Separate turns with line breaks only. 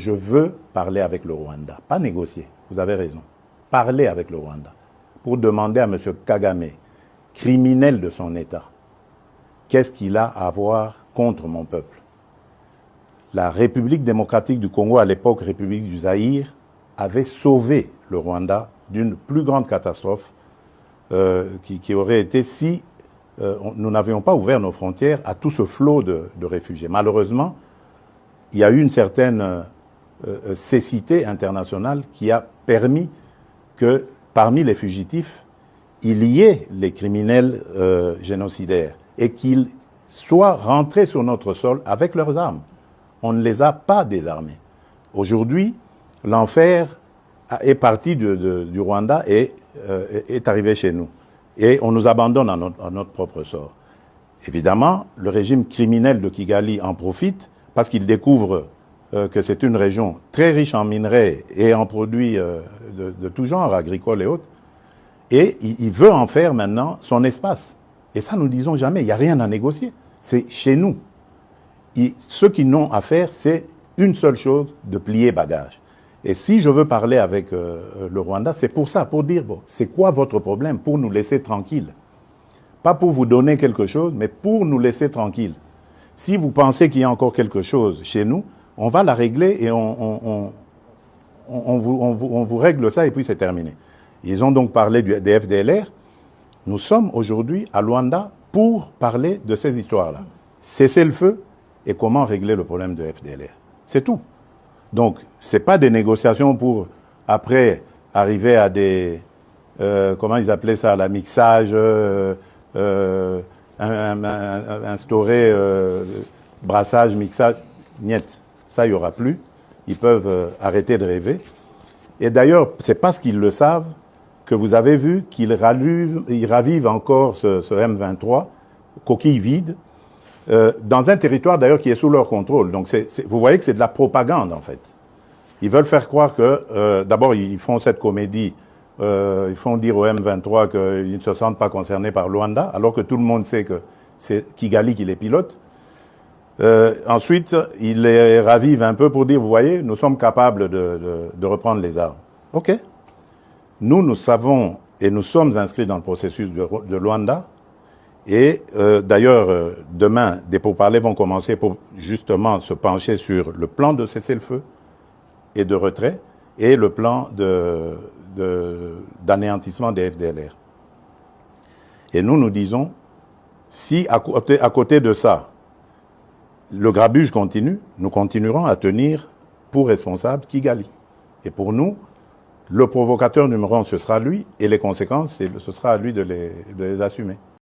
Je veux parler avec le Rwanda, pas négocier, vous avez raison. Parler avec le Rwanda pour demander à M. Kagame, criminel de son État, qu'est-ce qu'il a à voir contre mon peuple. La République démocratique du Congo, à l'époque République du Zaïre, avait sauvé le Rwanda d'une plus grande catastrophe qui aurait été si nous n'avions pas ouvert nos frontières à tout ce flot de réfugiés. Malheureusement, il y a eu une certaine cécité internationale qui a permis que parmi les fugitifs, il y ait les criminels génocidaires et qu'ils soient rentrés sur notre sol avec leurs armes. On ne les a pas désarmés. Aujourd'hui, l'enfer est parti du Rwanda et est arrivé chez nous. Et on nous abandonne à notre propre sort. Évidemment, le régime criminel de Kigali en profite parce qu'il découvre que c'est une région très riche en minerais et en produits de tout genre, agricoles et autres. Et il veut en faire maintenant son espace. Et ça, nous ne disons jamais, il n'y a rien à négocier. C'est chez nous. Ce qu'ils n'ont à faire, c'est une seule chose, de plier bagage. Et si je veux parler avec le Rwanda, c'est pour ça, pour dire, bon, c'est quoi votre problème, pour nous laisser tranquilles. Pas pour vous donner quelque chose, mais pour nous laisser tranquilles. Si vous pensez qu'il y a encore quelque chose chez nous, on va la régler et on vous règle ça et puis c'est terminé. Ils ont donc parlé des FDLR. Nous sommes aujourd'hui à Luanda pour parler de ces histoires-là. Cesser le feu et comment régler le problème de FDLR. C'est tout. Donc, ce n'est pas des négociations pour, après, arriver à des... comment ils appelaient ça, la mixage, instaurer brassage, mixage. Niet, ça, il n'y aura plus. Ils peuvent arrêter de rêver. Et d'ailleurs, c'est parce qu'ils le savent que vous avez vu qu'ils ravivent encore ce M23, coquille vide, dans un territoire d'ailleurs qui est sous leur contrôle. Donc vous voyez que c'est de la propagande en fait. Ils veulent faire croire que, d'abord ils font cette comédie, ils font dire au M23 qu'ils ne se sentent pas concernés par Luanda, alors que tout le monde sait que c'est Kigali qui les pilote. Ensuite, ils les ravivent un peu pour dire, vous voyez, nous sommes capables de reprendre les armes. Ok. Nous savons et nous sommes inscrits dans le processus de Luanda. Et d'ailleurs, demain, des pourparlers vont commencer pour justement se pencher sur le plan de cessez-le-feu et de retrait et le plan d'anéantissement des FDLR. Et nous disons, si à côté de ça, le grabuge continue, nous continuerons à tenir pour responsable Kigali. Et pour nous, le provocateur numéro 1, ce sera lui, et les conséquences, ce sera à lui de les assumer.